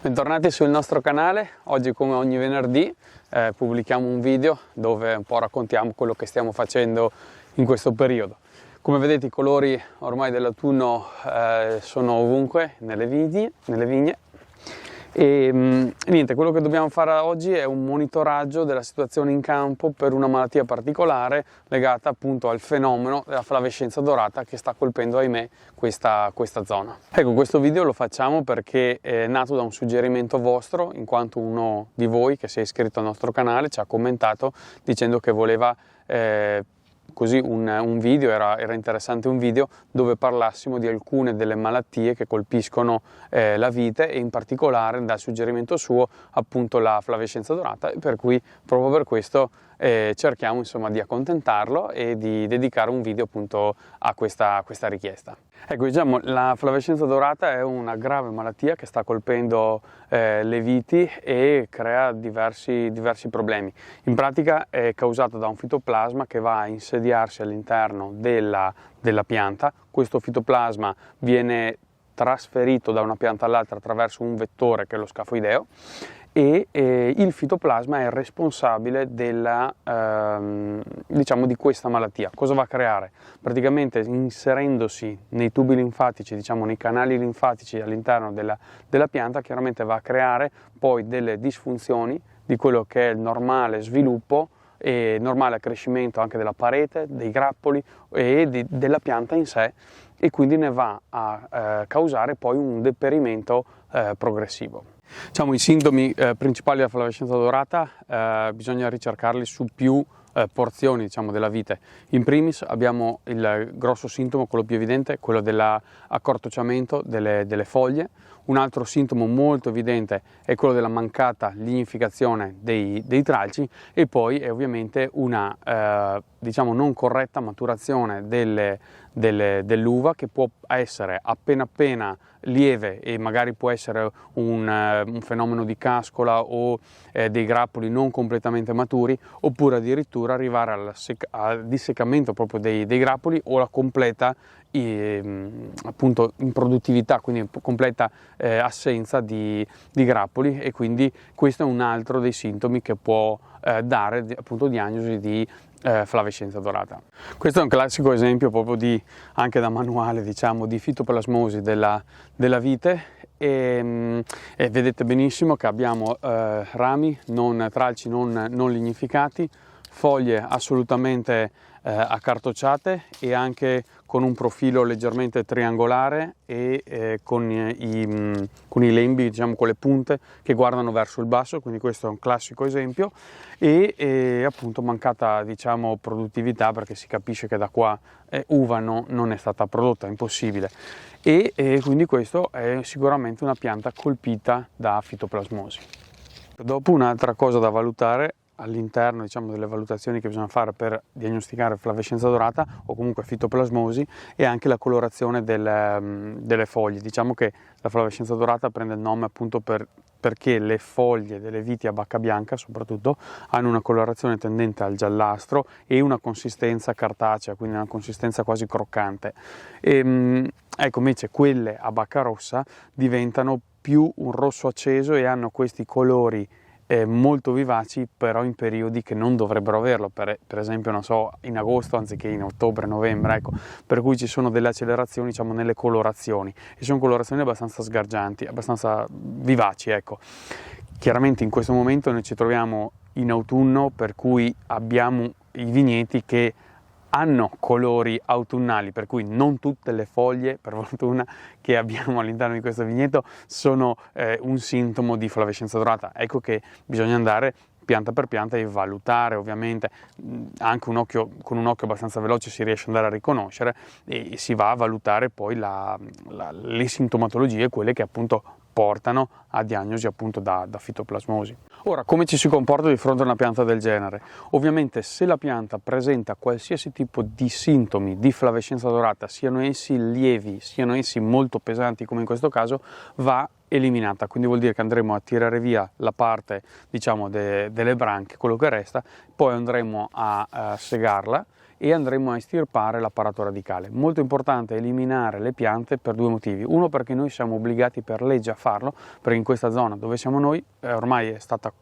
Bentornati sul nostro canale. Oggi, come ogni venerdì, pubblichiamo un video dove un po' raccontiamo quello che stiamo facendo in questo periodo. Come vedete, i colori ormai dell'autunno sono ovunque nelle vigne. E niente, quello che dobbiamo fare oggi è un monitoraggio della situazione in campo per una malattia particolare legata appunto al fenomeno della flavescenza dorata che sta colpendo, ahimè, questa zona. Ecco, questo video lo facciamo perché è nato da un suggerimento vostro, in quanto uno di voi che si è iscritto al nostro canale ci ha commentato dicendo che voleva così un video, era interessante un video dove parlassimo di alcune delle malattie che colpiscono la vite, e in particolare, dal suggerimento suo, appunto la flavescenza dorata, e per cui proprio per questo cerchiamo insomma di accontentarlo e di dedicare un video appunto a questa richiesta. Ecco, diciamo, la flavescenza dorata è una grave malattia che sta colpendo le viti e crea diversi problemi. In pratica è causata da un fitoplasma che va a insediarsi all'interno della pianta. Questo fitoplasma viene trasferito da una pianta all'altra attraverso un vettore che è lo scafoideo, e il fitoplasma è responsabile diciamo, di questa malattia. Cosa va a creare? Praticamente, inserendosi nei tubi linfatici, diciamo nei canali linfatici all'interno della pianta, chiaramente va a creare poi delle disfunzioni di quello che è il normale sviluppo e normale crescimento anche della parete, dei grappoli e della pianta in sé, e quindi ne va a causare poi un deperimento progressivo. Diciamo, i sintomi principali della flavescenza dorata bisogna ricercarli su più porzioni, diciamo, della vite. In primis abbiamo il grosso sintomo, quello più evidente, quello dell'accortocciamento delle foglie. Un altro sintomo molto evidente è quello della mancata lignificazione dei tralci, e poi è ovviamente una diciamo non corretta maturazione dell'uva, che può essere appena lieve e magari può essere un fenomeno di cascola o dei grappoli non completamente maturi, oppure addirittura arrivare al disseccamento proprio dei grappoli o la completa appunto improduttività, quindi completa assenza di grappoli, e quindi questo è un altro dei sintomi che può dare appunto diagnosi di flavescenza dorata. Questo è un classico esempio proprio anche da manuale, diciamo, di fitoplasmosi della vite, e vedete benissimo che abbiamo tralci non lignificati, foglie assolutamente accartocciate e anche con un profilo leggermente triangolare e con i lembi, diciamo, con le punte che guardano verso il basso, quindi questo è un classico esempio, e appunto mancata, diciamo, produttività, perché si capisce che da qua uva non è stata prodotta, è impossibile, e quindi questo è sicuramente una pianta colpita da fitoplasmosi. Dopo, un'altra cosa da valutare all'interno, diciamo, delle valutazioni che bisogna fare per diagnosticare flavescenza dorata o comunque fitoplasmosi è anche la colorazione delle foglie. Diciamo che la flavescenza dorata prende il nome appunto perché le foglie delle viti a bacca bianca soprattutto hanno una colorazione tendente al giallastro e una consistenza cartacea, quindi una consistenza quasi croccante. Ecco, invece quelle a bacca rossa diventano più un rosso acceso e hanno questi colori molto vivaci, però in periodi che non dovrebbero averlo, per esempio, non so, in agosto anziché in ottobre, novembre, ecco, per cui ci sono delle accelerazioni, diciamo, nelle colorazioni, e sono colorazioni abbastanza sgargianti, abbastanza vivaci, ecco. Chiaramente in questo momento noi ci troviamo in autunno, per cui abbiamo i vigneti che hanno colori autunnali, per cui non tutte le foglie, per fortuna, che abbiamo all'interno di questo vigneto sono un sintomo di flavescenza dorata. Ecco che bisogna andare pianta per pianta e valutare, ovviamente anche con un occhio abbastanza veloce si riesce ad andare a riconoscere, e si va a valutare poi le sintomatologie, quelle che appunto portano a diagnosi appunto da fitoplasmosi. Ora, come ci si comporta di fronte a una pianta del genere? Ovviamente, se la pianta presenta qualsiasi tipo di sintomi di flavescenza dorata, siano essi lievi, siano essi molto pesanti come in questo caso, va eliminata, quindi vuol dire che andremo a tirare via la parte, diciamo, delle branche, quello che resta, poi andremo a segarla e andremo a estirpare l'apparato radicale. Molto importante eliminare le piante per due motivi: uno, perché noi siamo obbligati per legge a farlo, perché in questa zona dove siamo noi ormai è stata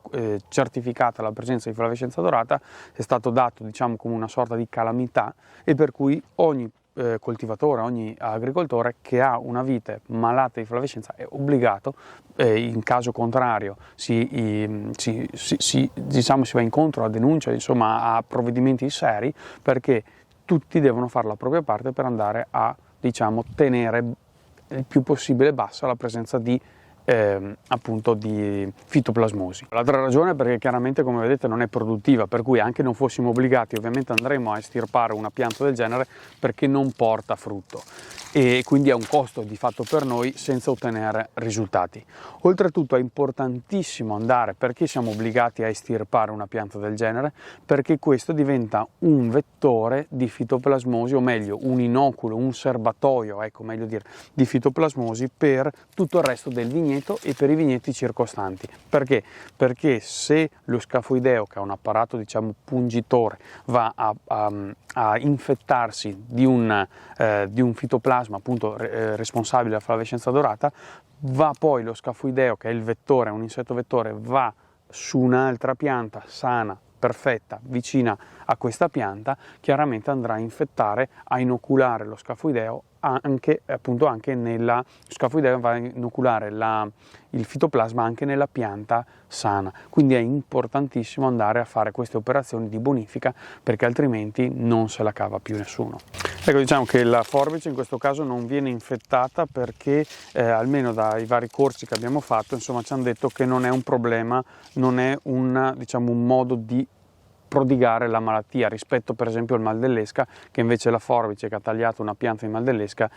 certificata la presenza di flavescenza dorata, è stato dato, diciamo, come una sorta di calamità, e per cui ogni coltivatore, ogni agricoltore che ha una vite malata di flavescenza è obbligato, in caso contrario diciamo, si va incontro a denuncia, insomma a provvedimenti seri, perché tutti devono fare la propria parte per andare a, diciamo, tenere il più possibile bassa la presenza di appunto di fitoplasmosi. L'altra ragione è perché chiaramente, come vedete, non è produttiva, per cui anche non fossimo obbligati ovviamente andremo a estirpare una pianta del genere, perché non porta frutto e quindi ha un costo di fatto per noi senza ottenere risultati. Oltretutto è importantissimo andare, perché siamo obbligati a estirpare una pianta del genere, perché questo diventa un vettore di fitoplasmosi, o meglio un inoculo, un serbatoio, ecco, meglio dire, di fitoplasmosi per tutto il resto del vigneto e per i vigneti circostanti. Perché? Perché se lo scafoideo, che ha un apparato, diciamo, pungitore, va a infettarsi di un fitoplasma appunto responsabile della flavescenza dorata, va poi lo scafoideo, che è il vettore, un insetto vettore, va su un'altra pianta sana, perfetta, vicina a questa pianta, chiaramente andrà a infettare, a inoculare lo scafoideo anche nella scafoideo, va a inoculare il fitoplasma anche nella pianta sana. Quindi è importantissimo andare a fare queste operazioni di bonifica, perché altrimenti non se la cava più nessuno. Ecco, diciamo che la forbice in questo caso non viene infettata perché almeno dai vari corsi che abbiamo fatto, insomma, ci hanno detto che non è un problema, non è diciamo, un modo di prodigare la malattia rispetto per esempio al mal dell'esca, che invece la forbice che ha tagliato una pianta di mal dell'esca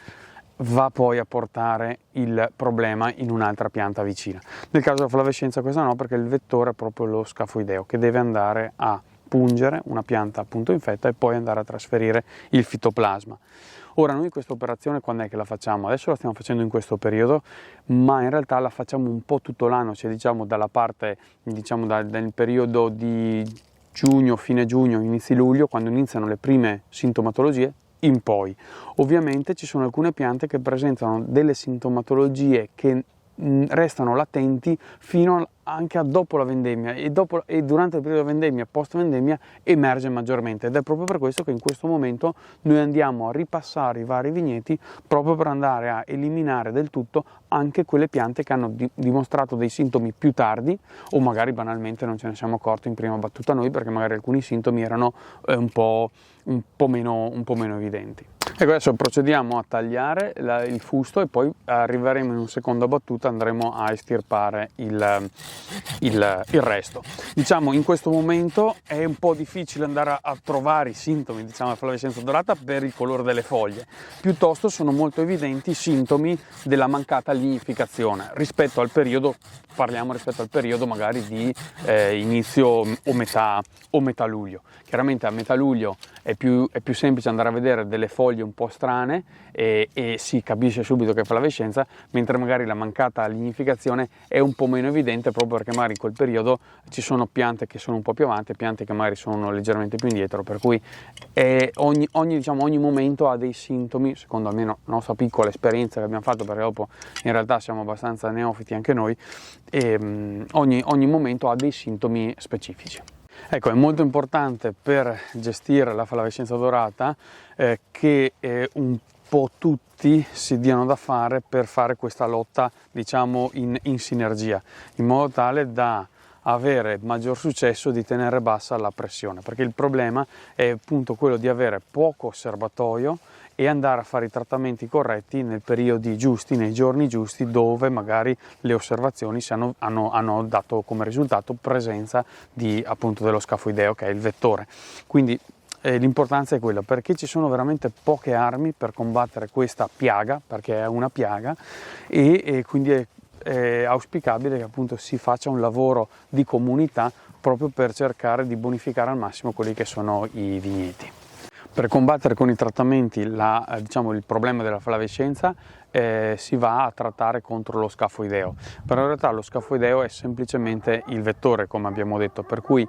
va poi a portare il problema in un'altra pianta vicina. Nel caso della flavescenza questa no, perché il vettore è proprio lo scafoideo, che deve andare a pungere una pianta appunto infetta e poi andare a trasferire il fitoplasma. Ora, noi questa operazione quando è che la facciamo? Adesso la stiamo facendo in questo periodo, ma in realtà la facciamo un po' tutto l'anno, cioè diciamo dalla parte, diciamo del periodo di giugno, fine giugno, inizi luglio, quando iniziano le prime sintomatologie, in poi. Ovviamente ci sono alcune piante che presentano delle sintomatologie che restano latenti fino anche a dopo la vendemmia, e durante il periodo di vendemmia, post vendemmia, emerge maggiormente, ed è proprio per questo che in questo momento noi andiamo a ripassare i vari vigneti, proprio per andare a eliminare del tutto anche quelle piante che hanno dimostrato dei sintomi più tardi, o magari banalmente non ce ne siamo accorti in prima battuta noi, perché magari alcuni sintomi erano un po' meno evidenti. Ecco, adesso procediamo a tagliare il fusto e poi arriveremo in una seconda battuta, andremo a estirpare il resto. Diciamo, in questo momento è un po' difficile andare a trovare i sintomi, diciamo, della flavescenza dorata per il colore delle foglie, piuttosto sono molto evidenti i sintomi della mancata lignificazione rispetto al periodo, parliamo rispetto al periodo magari di inizio o metà luglio. Chiaramente a metà luglio è più semplice andare a vedere delle foglie un po' strane e si capisce subito che è flavescenza, mentre magari la mancata lignificazione è un po' meno evidente, proprio perché magari in quel periodo ci sono piante che sono un po' più avanti e piante che magari sono leggermente più indietro, per cui ogni momento ha dei sintomi, secondo almeno la nostra piccola esperienza che abbiamo fatto, perché dopo in realtà siamo abbastanza neofiti anche noi, e ogni momento ha dei sintomi specifici. Ecco, è molto importante per gestire la flavescenza dorata che un po' tutti si diano da fare per fare questa lotta, diciamo, in sinergia, in modo tale da avere maggior successo di tenere bassa la pressione, perché il problema è appunto quello di avere poco serbatoio e andare a fare i trattamenti corretti nei periodi giusti, nei giorni giusti, dove magari le osservazioni hanno dato come risultato presenza appunto dello scafoideo, che è il vettore. Quindi l'importanza è quella, perché ci sono veramente poche armi per combattere questa piaga, perché è una piaga, e quindi è auspicabile che appunto si faccia un lavoro di comunità proprio per cercare di bonificare al massimo quelli che sono i vigneti. Per combattere con i trattamenti il problema della flavescenza si va a trattare contro lo scafoideo, però in realtà lo scafoideo è semplicemente il vettore, come abbiamo detto, per cui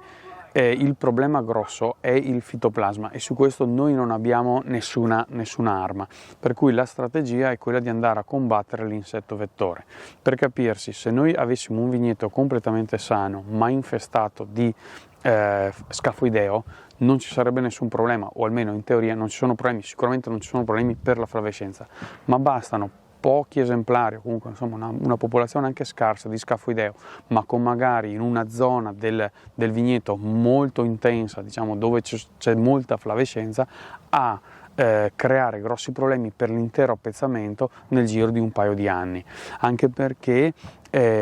il problema grosso è il fitoplasma e su questo noi non abbiamo nessuna arma, per cui la strategia è quella di andare a combattere l'insetto vettore. Per capirsi, se noi avessimo un vigneto completamente sano ma infestato di scafoideo, non ci sarebbe nessun problema, o almeno in teoria non ci sono problemi, sicuramente non ci sono problemi per la flavescenza, ma bastano pochi esemplari, o comunque insomma una popolazione anche scarsa di scafoideo, ma con magari in una zona del vigneto molto intensa, diciamo dove c'è molta flavescenza, a creare grossi problemi per l'intero appezzamento nel giro di un paio di anni, anche perché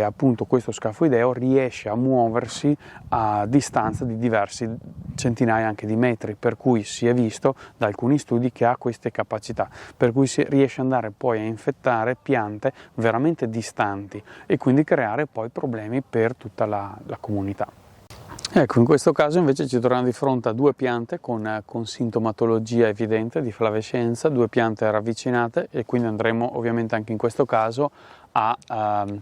appunto questo scafoideo riesce a muoversi a distanza di diversi centinaia anche di metri, per cui si è visto da alcuni studi che ha queste capacità, per cui si riesce ad andare poi a infettare piante veramente distanti e quindi creare poi problemi per tutta la comunità. Ecco, in questo caso invece ci troviamo di fronte a due piante con sintomatologia evidente di flavescenza, due piante ravvicinate, e quindi andremo ovviamente anche in questo caso a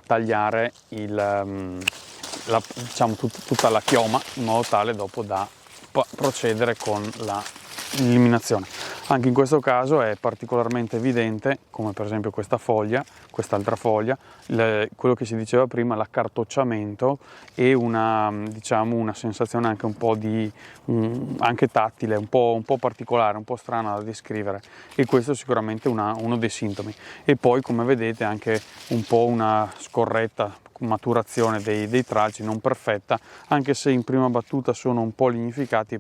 tagliare diciamo, tutta la chioma in modo tale dopo da procedere con l'eliminazione. Anche in questo caso è particolarmente evidente, come per esempio questa foglia, quest'altra foglia, quello che si diceva prima, l'accartocciamento e diciamo, una sensazione anche un po' anche tattile, un po' particolare, un po' strana da descrivere, e questo è sicuramente uno dei sintomi. E poi, come vedete, anche un po' una scorretta maturazione dei tralci, non perfetta, anche se in prima battuta sono un po' lignificati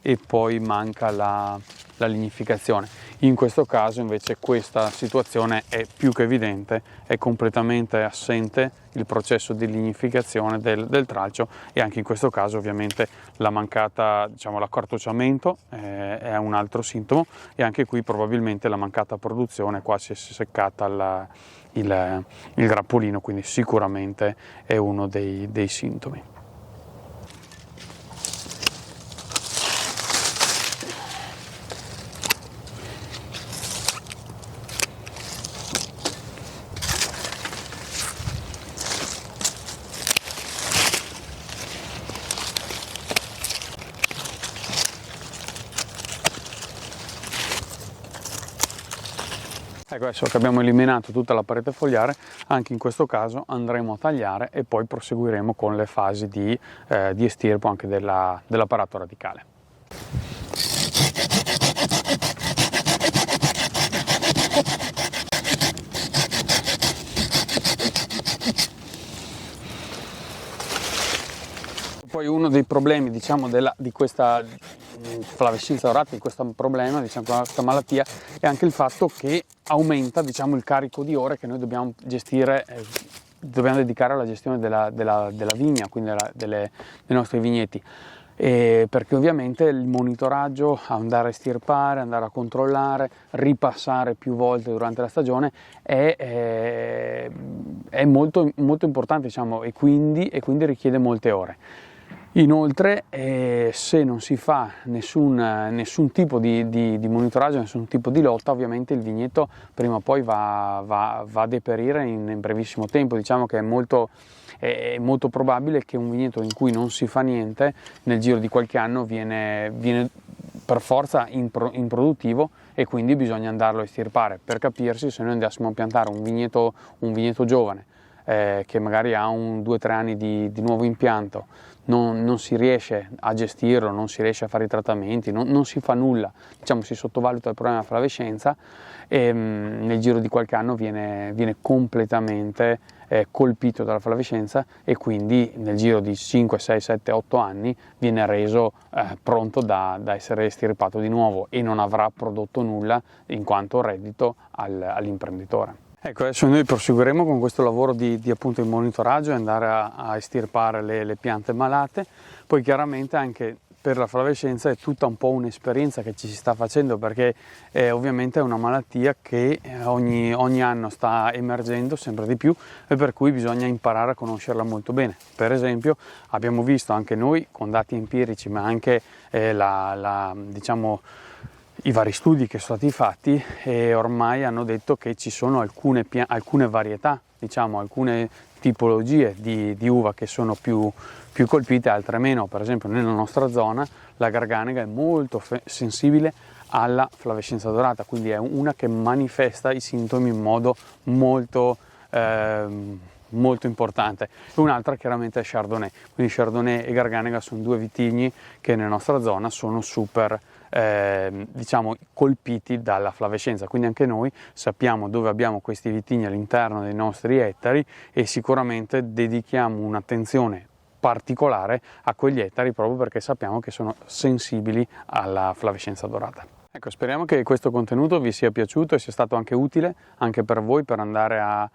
e poi manca la lignificazione. In questo caso invece questa situazione è più che evidente, è completamente assente il processo di lignificazione del tralcio, e anche in questo caso ovviamente la mancata, diciamo, l'accartocciamento è un altro sintomo, e anche qui probabilmente la mancata produzione, qua si è seccata il grappolino, quindi sicuramente è uno dei sintomi. Ecco, adesso che abbiamo eliminato tutta la parete fogliare, anche in questo caso andremo a tagliare e poi proseguiremo con le fasi di estirpo anche dell'apparato radicale. Poi uno dei problemi, diciamo, di questa flavescenza dorata, di questo problema, diciamo, questa malattia, è anche il fatto che aumenta, diciamo, il carico di ore che noi dobbiamo gestire, dobbiamo dedicare alla gestione della vigna, quindi dei nostri vigneti. Perché ovviamente il monitoraggio, andare a estirpare, andare a controllare, ripassare più volte durante la stagione è molto, molto importante, diciamo, e quindi richiede molte ore. Inoltre, se non si fa nessun tipo di monitoraggio, nessun tipo di lotta, ovviamente il vigneto prima o poi va a deperire in brevissimo tempo. Diciamo che è molto probabile che un vigneto in cui non si fa niente nel giro di qualche anno viene per forza improduttivo, e quindi bisogna andarlo a estirpare. Per capirsi, se noi andassimo a piantare un vigneto giovane che magari ha 2-3 anni di nuovo impianto, non si riesce a gestirlo, non si riesce a fare i trattamenti, non si fa nulla, diciamo, si sottovaluta il problema della flavescenza, e nel giro di qualche anno viene completamente colpito dalla flavescenza, e quindi nel giro di 5, 6, 7, 8 anni viene reso pronto da essere estirpato di nuovo, e non avrà prodotto nulla in quanto reddito all'imprenditore. Ecco, adesso noi proseguiremo con questo lavoro di appunto di monitoraggio e andare a estirpare le piante malate. Poi chiaramente anche per la flavescenza è tutta un po' un'esperienza che ci si sta facendo, perché ovviamente è una malattia che ogni anno sta emergendo sempre di più, e per cui bisogna imparare a conoscerla molto bene. Per esempio abbiamo visto anche noi con dati empirici, ma anche diciamo, i vari studi che sono stati fatti, e ormai hanno detto che ci sono alcune varietà, diciamo, alcune tipologie di uva che sono più colpite, altre meno. Per esempio nella nostra zona la Garganega è molto sensibile alla flavescenza dorata, quindi è una che manifesta i sintomi in modo molto importante. E un'altra chiaramente è Chardonnay, quindi Chardonnay e Garganega sono due vitigni che nella nostra zona sono super diciamo colpiti dalla flavescenza, quindi anche noi sappiamo dove abbiamo questi vitigni all'interno dei nostri ettari e sicuramente dedichiamo un'attenzione particolare a quegli ettari proprio perché sappiamo che sono sensibili alla flavescenza dorata. Ecco, speriamo che questo contenuto vi sia piaciuto e sia stato anche utile anche per voi per andare a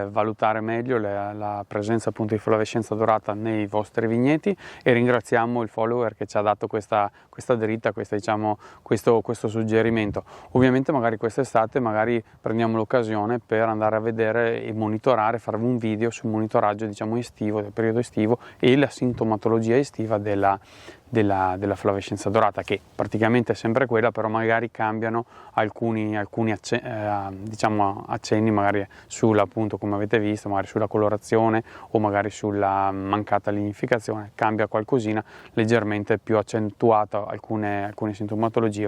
valutare meglio la presenza appunto di flavescenza dorata nei vostri vigneti, e ringraziamo il follower che ci ha dato questa dritta, diciamo, questo suggerimento. Ovviamente magari quest'estate magari prendiamo l'occasione per andare a vedere e monitorare, farvi un video sul monitoraggio diciamo estivo, del periodo estivo, e la sintomatologia estiva della flavescenza dorata, che praticamente è sempre quella, però magari cambiano alcuni diciamo accenni magari sulla, appunto come avete visto, magari sulla colorazione o magari sulla mancata lignificazione, cambia qualcosina, leggermente più accentuata alcune sintomatologie.